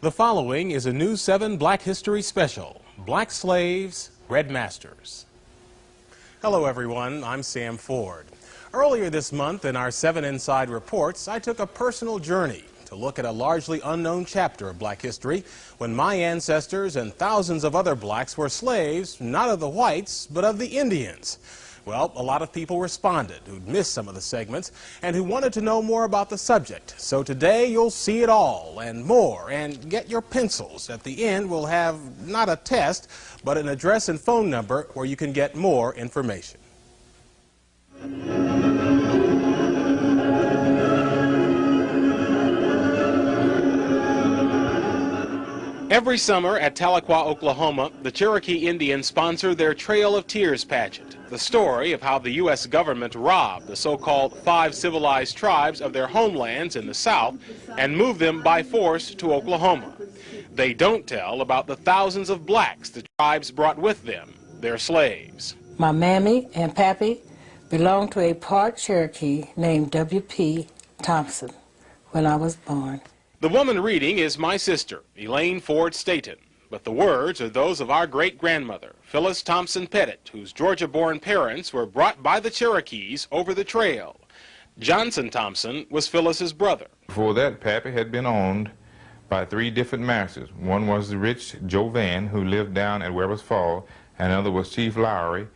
The following is a News 7 Black History Special, Black Slaves, Red Masters. Hello everyone, I'm Sam Ford. Earlier this month in our 7 Inside Reports, I took a personal journey to look at a largely unknown chapter of black history when my ancestors and thousands of other blacks were slaves, not of the whites, but of the Indians. Well, a lot of people responded who'd missed some of the segments and who wanted to know more about the subject. So today you'll see it all and more, and get your pencils. At the end we'll have not a test, but an address and phone number where you can get more information. Every summer at Tahlequah, Oklahoma, the Cherokee Indians sponsor their Trail of Tears pageant, the story of how the U.S. government robbed the so-called 5 civilized tribes of their homelands in the South and moved them by force to Oklahoma. They don't tell about the thousands of blacks the tribes brought with them, their slaves. My mammy and pappy belonged to a part Cherokee named W.P. Thompson when I was born. The woman reading is my sister, Elaine Ford Staton, but the words are those of our great-grandmother, Phyllis Thompson Pettit, whose Georgia-born parents were brought by the Cherokees over the trail. Johnson Thompson was Phyllis's brother. Before that, Pappy had been owned by 3 different masters. One was the rich Joe Van, who lived down at Weber's Fall, and another was Chief Lowry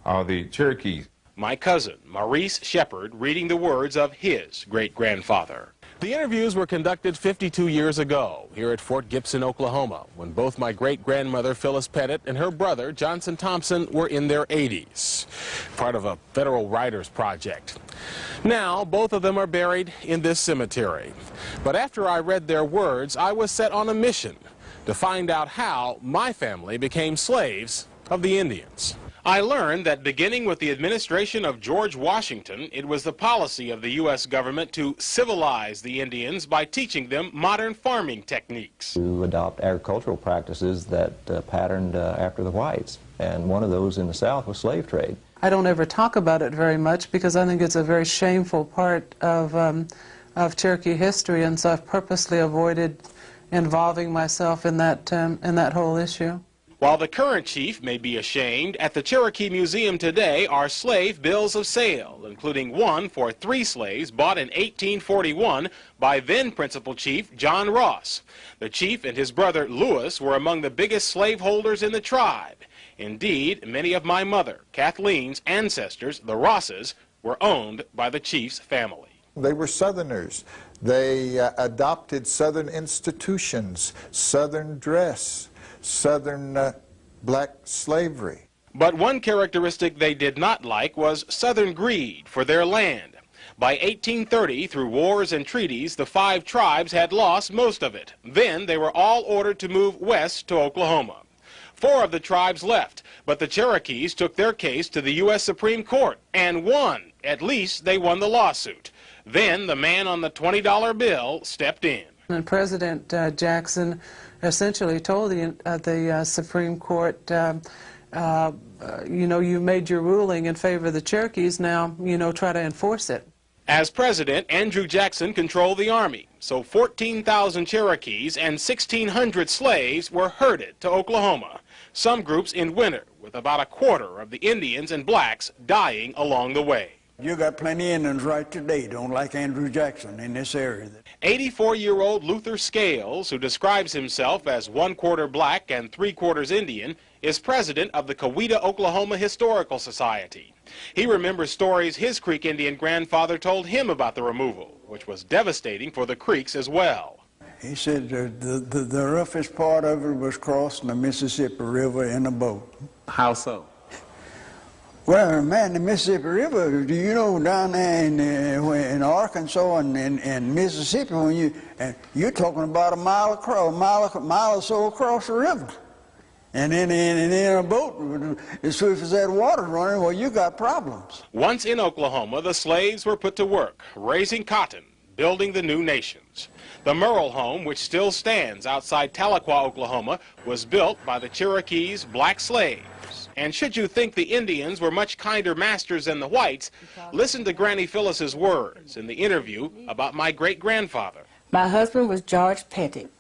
of the Cherokees. My cousin, Maurice Shepard, reading the words of his great-grandfather. The interviews were conducted 52 years ago here at Fort Gibson, Oklahoma, when both my great-grandmother, Phyllis Pettit, and her brother, Johnson Thompson, were in their 80s, part of a federal writers project. Now, both of them are buried in this cemetery. But after I read their words, I was set on a mission to find out how my family became slaves of the Indians. I learned that beginning with the administration of George Washington, it was the policy of the U.S. government to civilize the Indians by teaching them modern farming techniques. To adopt agricultural practices that patterned after the whites, and one of those in the South was slave trade. I don't ever talk about it very much because I think it's a very shameful part of Cherokee history, and so I've purposely avoided involving myself in that whole issue. While the current chief may be ashamed, at the Cherokee Museum today are slave bills of sale, including one for 3 slaves bought in 1841 by then Principal Chief John Ross. The chief and his brother Lewis were among the biggest slaveholders in the tribe. Indeed, many of my mother, Kathleen's ancestors, the Rosses, were owned by the chief's family. They were Southerners. They adopted Southern institutions, Southern dress, Southern black slavery. But one characteristic they did not like was Southern greed for their land. By 1830, through wars and treaties, the 5 tribes had lost most of it. Then they were all ordered to move west to Oklahoma. 4 of the tribes left, but the Cherokees took their case to the U.S. Supreme Court and won. At least they won the lawsuit. Then the man on the $20 bill stepped in. And President Jackson essentially told the Supreme Court, you know, you made your ruling in favor of the Cherokees, now, you know, try to enforce it. As president, Andrew Jackson controlled the Army, so 14,000 Cherokees and 1,600 slaves were herded to Oklahoma, some groups in winter, with about a quarter of the Indians and blacks dying along the way. You got plenty of Indians right today don't like Andrew Jackson in this area. 84-year-old Luther Scales, who describes himself as 1/4 black and 3/4 Indian, is president of the Coweta, Oklahoma Historical Society. He remembers stories his Creek Indian grandfather told him about the removal, which was devastating for the Creeks as well. He said the roughest part of it was crossing the Mississippi River in a boat. How so? Well, man, the Mississippi River, do you know down there in Arkansas and Mississippi, when you're talking about a mile across, mile or so across the river. And then in a boat, as swift as that water running, well, you got problems. Once in Oklahoma, the slaves were put to work, raising cotton, building the new nations. The Merle home, which still stands outside Tahlequah, Oklahoma, was built by the Cherokees' black slaves. And should you think the Indians were much kinder masters than the whites, listen to Granny Phyllis's words in the interview about my great-grandfather. My husband was George Pettit.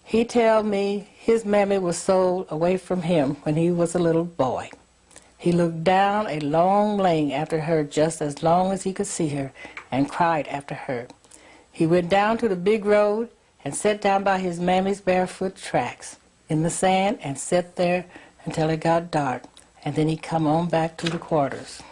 He tell me his mammy was sold away from him when he was a little boy. He looked down a long lane after her just as long as he could see her and cried after her. He went down to the big road and sat down by his mammy's barefoot tracks in the sand and sat there until it got dark, and then he come on back to the quarters.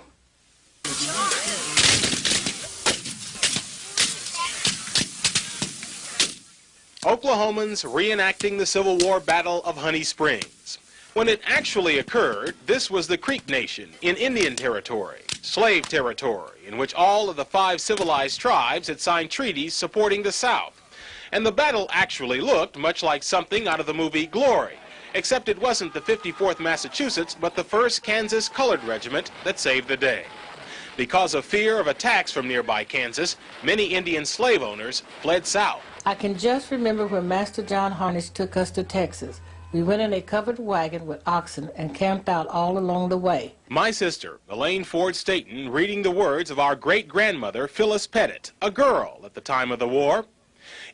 Oklahomans reenacting the Civil War Battle of Honey Springs. When it actually occurred, this was the Creek Nation in Indian Territory, slave territory, in which all of the 5 civilized tribes had signed treaties supporting the South. And the battle actually looked much like something out of the movie Glory, except it wasn't the 54th Massachusetts, but the 1st Kansas Colored Regiment that saved the day. Because of fear of attacks from nearby Kansas, many Indian slave owners fled south. I can just remember when Master John Harnish took us to Texas. We went in a covered wagon with oxen and camped out all along the way. My sister, Elaine Ford Staton, reading the words of our great-grandmother, Phyllis Pettit, a girl at the time of the war.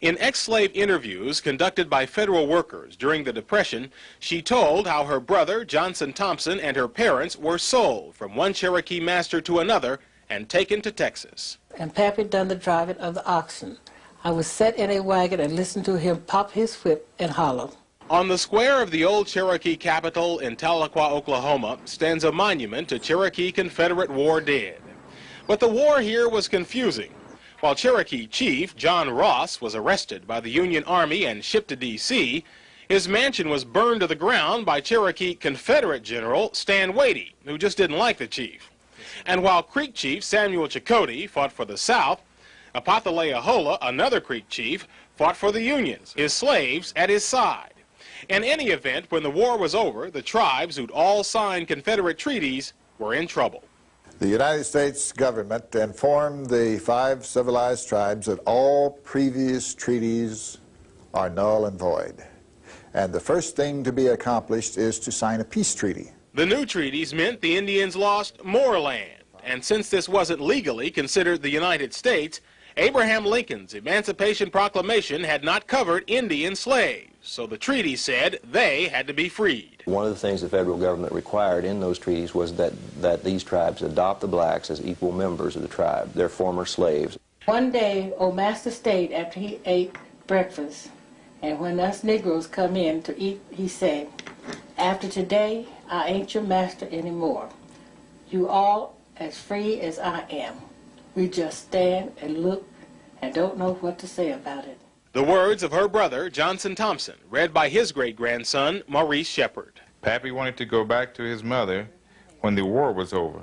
In ex-slave interviews conducted by federal workers during the Depression, she told how her brother, Johnson Thompson, and her parents were sold from one Cherokee master to another and taken to Texas. And Pappy done the driving of the oxen. I was set in a wagon and listened to him pop his whip and holler. On the square of the old Cherokee capital in Tahlequah, Oklahoma, stands a monument to Cherokee Confederate war dead. But the war here was confusing. While Cherokee Chief John Ross was arrested by the Union Army and shipped to D.C., his mansion was burned to the ground by Cherokee Confederate General Stan Wadey, who just didn't like the chief. And while Creek Chief Samuel Chakotay fought for the South, Apathalea-Hola, another Creek chief, fought for the Unions, his slaves at his side. In any event, when the war was over, the tribes who'd all signed Confederate treaties were in trouble. The United States government informed the 5 civilized tribes that all previous treaties are null and void. And the first thing to be accomplished is to sign a peace treaty. The new treaties meant the Indians lost more land. And since this wasn't legally considered the United States, Abraham Lincoln's Emancipation Proclamation had not covered Indian slaves. So the treaty said they had to be freed. One of the things the federal government required in those treaties was that these tribes adopt the blacks as equal members of the tribe, their former slaves. One day, old Master stayed after he ate breakfast, and when us Negroes come in to eat, he said, "After today, I ain't your master anymore. You all as free as I am." We just stand and look and don't know what to say about it. The words of her brother, Johnson Thompson, read by his great-grandson, Maurice Shepard. Pappy wanted to go back to his mother when the war was over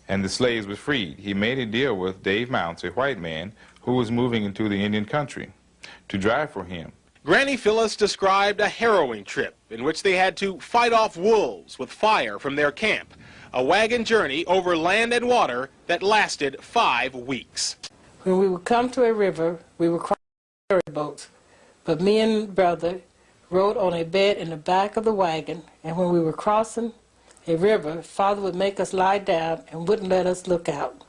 and the slaves were freed. He made a deal with Dave Mounts, a white man who was moving into the Indian country, to drive for him. Granny Phyllis described a harrowing trip in which they had to fight off wolves with fire from their camp, a wagon journey over land and water that lasted 5 weeks. When we would come to a river, we would cross ferry boats, but me and brother rode on a bed in the back of the wagon, and when we were crossing a river, Father would make us lie down and wouldn't let us look out.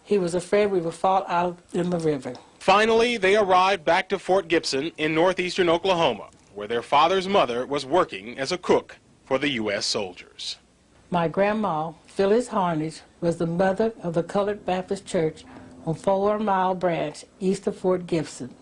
He was afraid we would fall out in the river. Finally, they arrived back to Fort Gibson in northeastern Oklahoma, where their father's mother was working as a cook for the U.S. soldiers. My grandma, Phyllis Harnish, was the mother of the Colored Baptist Church on 4 Mile Branch east of Fort Gibson.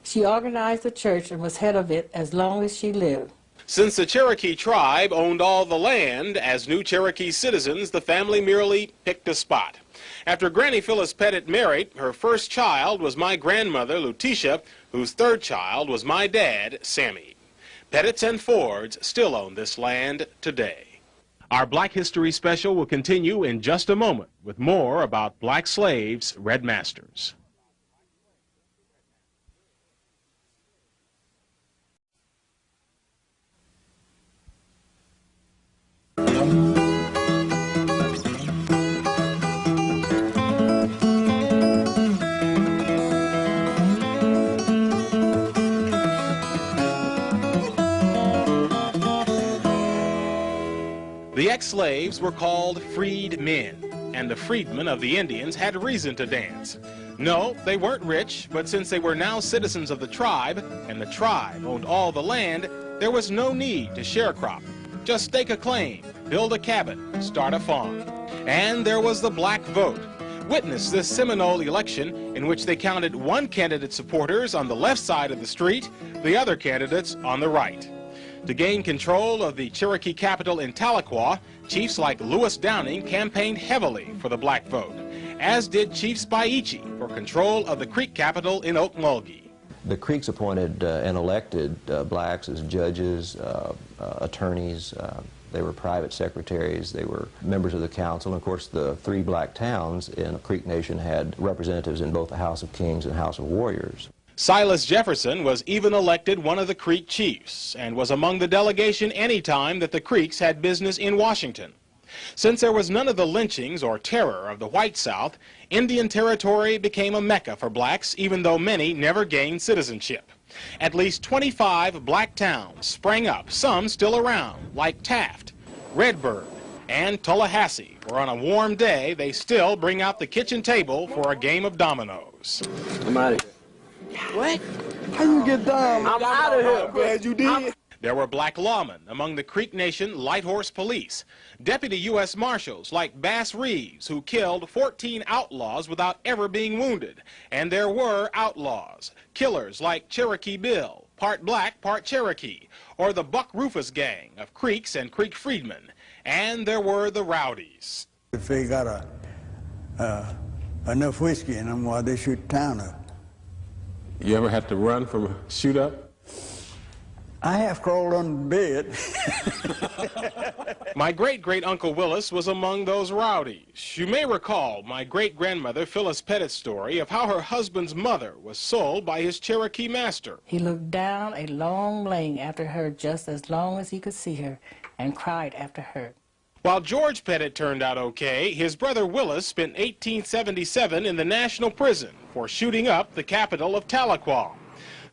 She organized the church and was head of it as long as she lived. Since the Cherokee tribe owned all the land, as new Cherokee citizens, the family merely picked a spot. After Granny Phyllis Pettit married, her first child was my grandmother, Lutetia, whose 3rd child was my dad, Sammy. Pettits and Fords still own this land today. Our Black History Special will continue in just a moment with more about black slaves, red masters. The ex-slaves were called freed men, and the freedmen of the Indians had reason to dance. No, they weren't rich, but since they were now citizens of the tribe, and the tribe owned all the land, there was no need to sharecrop. Just stake a claim, build a cabin, start a farm. And there was the black vote. Witness this Seminole election in which they counted one candidate's supporters on the left side of the street, the other candidates on the right. To gain control of the Cherokee capital in Tahlequah, chiefs like Lewis Downing campaigned heavily for the black vote, as did Chief Spaichi for control of the Creek capital in Okmulgee. The Creeks appointed and elected blacks as judges, attorneys. They were private secretaries. They were members of the council. And of course, the 3 black towns in the Creek Nation had representatives in both the House of Kings and House of Warriors. Silas Jefferson was even elected one of the Creek chiefs and was among the delegation any time that the Creeks had business in Washington. Since there was none of the lynchings or terror of the white South, Indian Territory became a mecca for blacks, even though many never gained citizenship. At least 25 black towns sprang up, some still around, like Taft, Redbird, and Tallahassee, where on a warm day they still bring out the kitchen table for a game of dominoes. I'm out of here. What? How you get down? I'm out of here. I'm glad you did. There were black lawmen among the Creek Nation Light Horse Police, deputy U.S. Marshals like Bass Reeves, who killed 14 outlaws without ever being wounded. And there were outlaws, killers like Cherokee Bill, part black, part Cherokee, or the Buck Rufus gang of Creeks and Creek Freedmen. And there were the rowdies. If they got enough whiskey in them, why they shoot the town up. You ever had to run from a shoot-up? I have crawled under the bed. My great-great-uncle Willis was among those rowdies. You may recall my great-grandmother Phyllis Pettit's story of how her husband's mother was sold by his Cherokee master. He looked down a long lane after her just as long as he could see her and cried after her. While George Pettit turned out okay, his brother Willis spent 1877 in the National Prison for shooting up the capital of Tahlequah.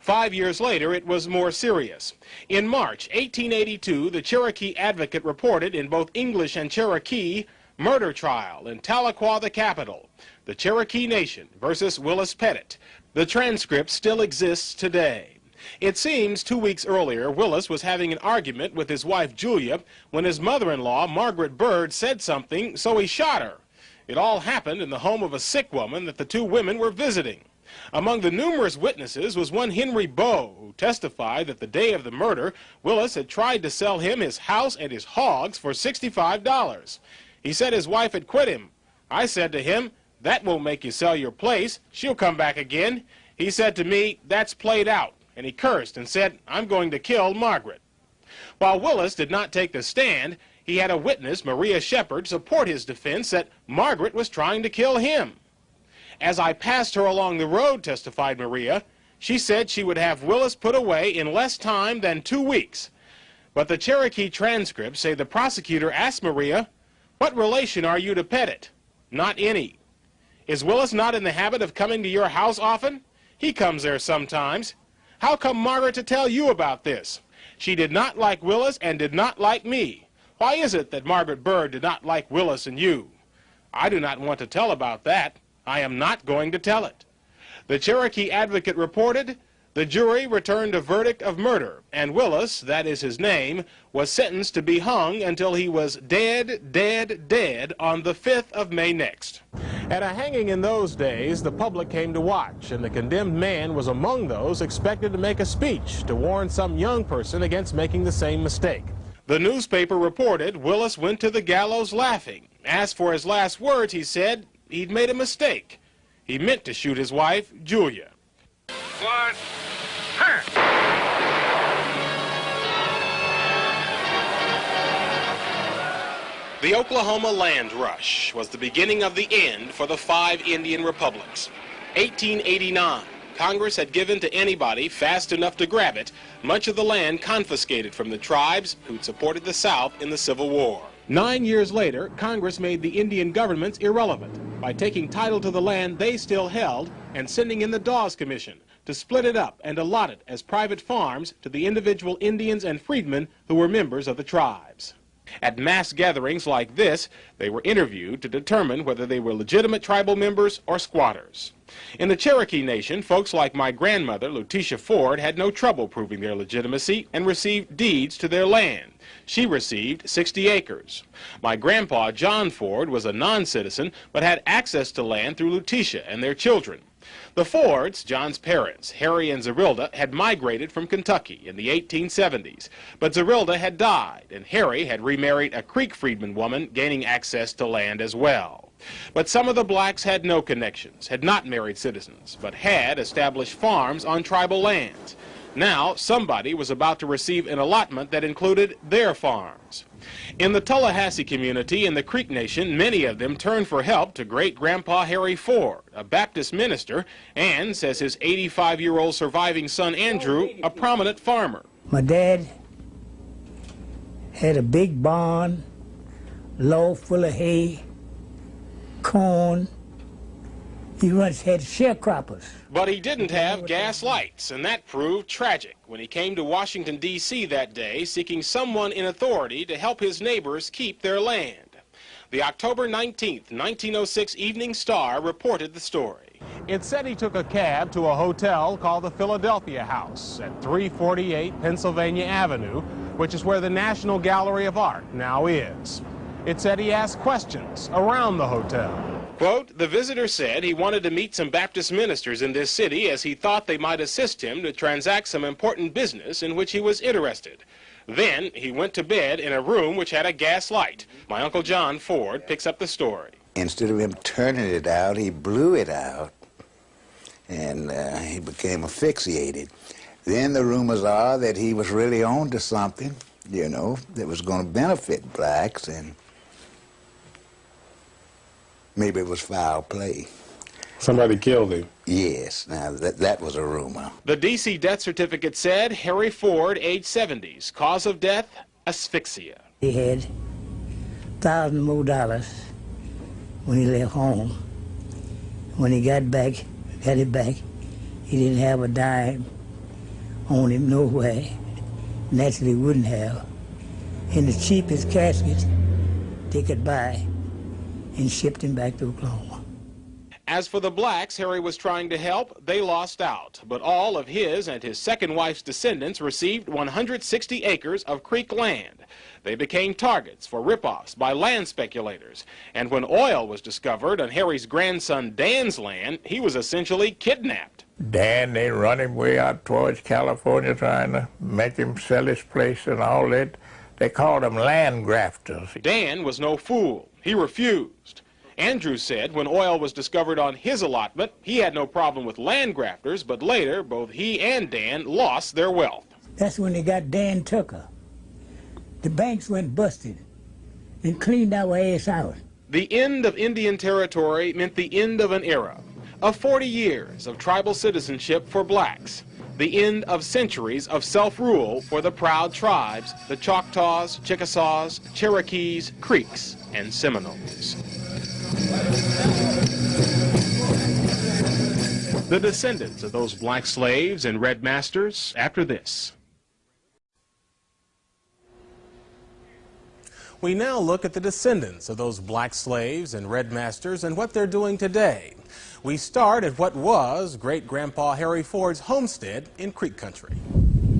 5 years later, it was more serious. In March 1882, the Cherokee Advocate reported in both English and Cherokee, murder trial in Tahlequah, the capital, the Cherokee Nation versus Willis Pettit. The transcript still exists today. It seems 2 weeks earlier, Willis was having an argument with his wife Julia when his mother-in-law, Margaret Bird, said something, so he shot her. It all happened in the home of a sick woman that the 2 women were visiting. Among the numerous witnesses was one Henry Bowe, who testified that the day of the murder, Willis had tried to sell him his house and his hogs for $65. He said his wife had quit him. I said to him, "That won't make you sell your place. She'll come back again." He said to me, "That's played out." And he cursed and said, "I'm going to kill Margaret." While Willis did not take the stand, he had a witness, Maria Shepherd, support his defense that Margaret was trying to kill him. "As I passed her along the road," testified Maria, "she said she would have Willis put away in less time than 2 weeks. But the Cherokee transcripts say the prosecutor asked Maria, "What relation are you to Pettit?" "Not any." "Is Willis not in the habit of coming to your house often?" "He comes there sometimes." "How come Margaret to tell you about this?" "She did not like Willis and did not like me." "Why is it that Margaret Bird did not like Willis and you?" "I do not want to tell about that. I am not going to tell it." The Cherokee Advocate reported, the jury returned a verdict of murder, and Willis, that is his name, was sentenced to be hung until he was dead, dead, dead on the 5th of May next. At a hanging in those days, the public came to watch, and the condemned man was among those expected to make a speech to warn some young person against making the same mistake. The newspaper reported Willis went to the gallows laughing. As for his last words, he said he'd made a mistake. He meant to shoot his wife, Julia. One, The Oklahoma Land Rush was the beginning of the end for the 5 Indian republics. 1889, Congress had given to anybody fast enough to grab it much of the land confiscated from the tribes who'd supported the South in the Civil War. 9 years later, Congress made the Indian governments irrelevant by taking title to the land they still held and sending in the Dawes Commission to split it up and allot it as private farms to the individual Indians and freedmen who were members of the tribes. At mass gatherings like this, they were interviewed to determine whether they were legitimate tribal members or squatters. In the Cherokee Nation, folks like my grandmother, Letitia Ford, had no trouble proving their legitimacy and received deeds to their land. She received 60 acres. My grandpa, John Ford, was a non-citizen but had access to land through Letitia and their children. The Fords, John's parents, Harry and Zerilda, had migrated from Kentucky in the 1870s, but Zerilda had died, and Harry had remarried a Creek freedman woman, gaining access to land as well. But some of the blacks had no connections, had not married citizens, but had established farms on tribal lands. Now, somebody was about to receive an allotment that included their farms. In the Tallahassee community in the Creek Nation, many of them turned for help to great-grandpa Harry Ford, a Baptist minister, and, says his 85-year-old surviving son Andrew, a prominent farmer. My dad had a big barn, loft full of hay, corn. He once had sharecroppers. But he didn't have gas lights, and that proved tragic when he came to Washington, D.C. that day, seeking someone in authority to help his neighbors keep their land. The October 19th, 1906 Evening Star reported the story. It said he took a cab to a hotel called the Philadelphia House at 348 Pennsylvania Avenue, which is where the National Gallery of Art now is. It said he asked questions around the hotel. Quote, the visitor said he wanted to meet some Baptist ministers in this city as he thought they might assist him to transact some important business in which he was interested. Then he went to bed in a room which had a gas light. My Uncle John Ford picks up the story. Instead of him turning it out, he blew it out, and he became asphyxiated. Then the rumors are that he was really on to something, you know, that was going to benefit blacks, and maybe it was foul play. Somebody killed him. Yes, now that was a rumor. The D.C. death certificate said Harry Ford, age 70s, cause of death, asphyxia. He had $1,000 more when he left home. When he got it back, he didn't have a dime on him nowhere. Naturally wouldn't have. In the cheapest casket they could buy, and shipped him back to Oklahoma. As for the blacks Harry was trying to help, they lost out. But all of his and his second wife's descendants received 160 acres of Creek land. They became targets for rip-offs by land speculators. And when oil was discovered on Harry's grandson Dan's land, he was essentially kidnapped. Dan, they run him way out towards California trying to make him sell his place and all that. They called them land grafters. Dan was no fool. He refused. Andrew said when oil was discovered on his allotment, he had no problem with land grafters, but later both he and Dan lost their wealth. That's when they got Dan Tucker. The banks went busted and cleaned our ass out. The end of Indian Territory meant the end of an era, of 40 years of tribal citizenship for blacks, the end of centuries of self-rule for the proud tribes, the Choctaws, Chickasaws, Cherokees, Creeks, and Seminoles. The descendants of those black slaves and red masters after this. We now look at the descendants of those black slaves and red masters and what they're doing today. We start at what was great-grandpa Harry Ford's homestead in Creek Country.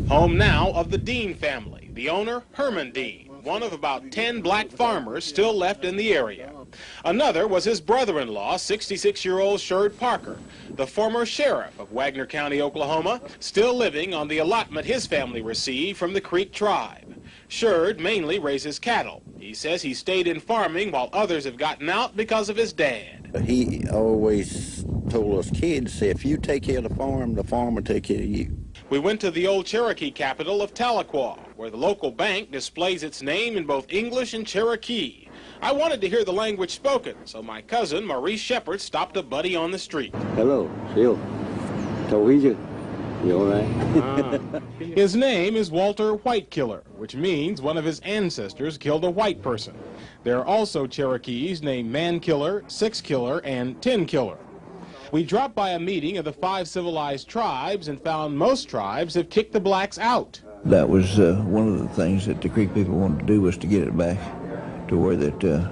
Home now of the Dean family, the owner Herman Dean, one of about 10 black farmers still left in the area. Another was his brother-in-law, 66-year-old Sherrod Parker, the former sheriff of Wagner County, Oklahoma, still living on the allotment his family received from the Creek tribe. Sherrod mainly raises cattle. He says he stayed in farming while others have gotten out because of his dad. He always told us kids, if you take care of the farm will take care of you. We went to the old Cherokee capital of Tahlequah, where the local bank displays its name in both English and Cherokee. I wanted to hear the language spoken, so my cousin, Maurice Shepard, stopped a buddy on the street. Hello, Phil. You all right? His name is Walter Whitekiller, which means one of his ancestors killed a white person. There are also Cherokees named Mankiller, Sixkiller, and Tenkiller. We dropped by a meeting of the 5 civilized tribes and found most tribes have kicked the blacks out. That was one of the things that the Creek people wanted to do, was to get it back to where that the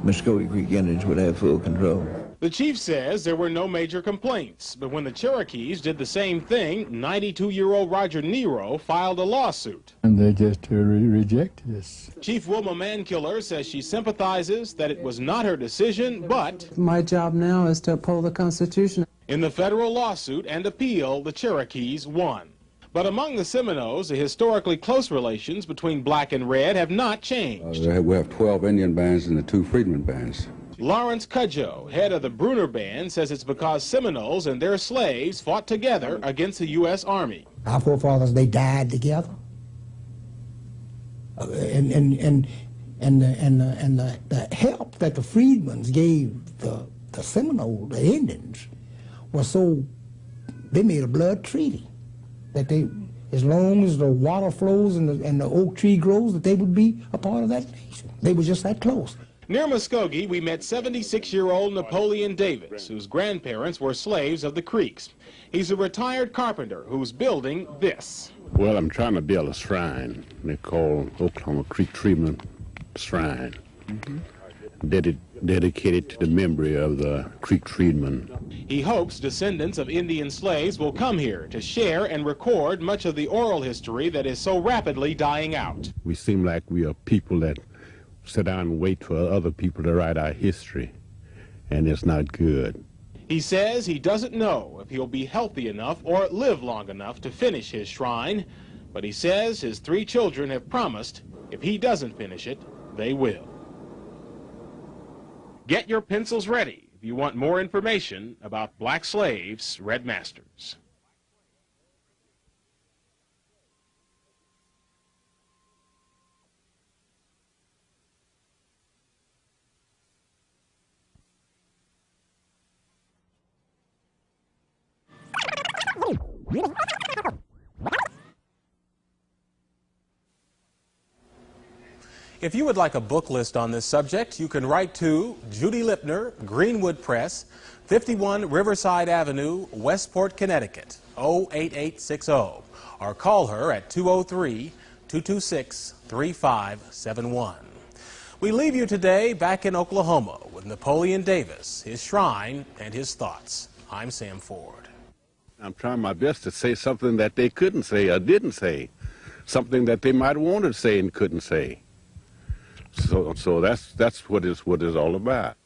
Muskogee Creek Indians would have full control. The chief says there were no major complaints, but when the Cherokees did the same thing, 92-year-old Roger Nero filed a lawsuit. And they just rejected us. Chief Wilma Mankiller says she sympathizes that it was not her decision, but My job now is to uphold the Constitution. In the federal lawsuit and appeal, the Cherokees won. But among the Seminoles, the historically close relations between black and red have not changed. We have 12 Indian bands and the 2 Freedmen bands. Lawrence Cudjoe, head of the Bruner Band, says it's because Seminoles and their slaves fought together against the U.S. Army. Our forefathers, they died together. And the help that the Freedmen gave the Seminoles, the Indians, was so, they made a blood treaty that they, as long as the water flows and the oak tree grows, that they would be a part of that nation. They were just that close. Near Muskogee, we met 76-year-old Napoleon Davis, whose grandparents were slaves of the Creeks. He's a retired carpenter who's building this. Well, I'm trying to build a shrine they call Oklahoma Creek Freedmen Shrine, dedicated to the memory of the Creek Freedmen. He hopes descendants of Indian slaves will come here to share and record much of the oral history that is so rapidly dying out. We seem like we are people that sit down and wait for other people to write our history, and it's not good. He says he doesn't know if he'll be healthy enough or live long enough to finish his shrine, but he says his 3 children have promised if he doesn't finish it, they will. Get your pencils ready if you want more information about black slaves, red masters. If you would like a book list on this subject, you can write to Judy Lipner, Greenwood Press, 51 Riverside Avenue, Westport, Connecticut, 08860, or call her at 203-226-3571. We leave you today back in Oklahoma with Napoleon Davis, his shrine, and his thoughts. I'm Sam Ford. I'm trying my best to say something that they couldn't say or didn't say, something that they might want to say and couldn't say. So that's what it's all about.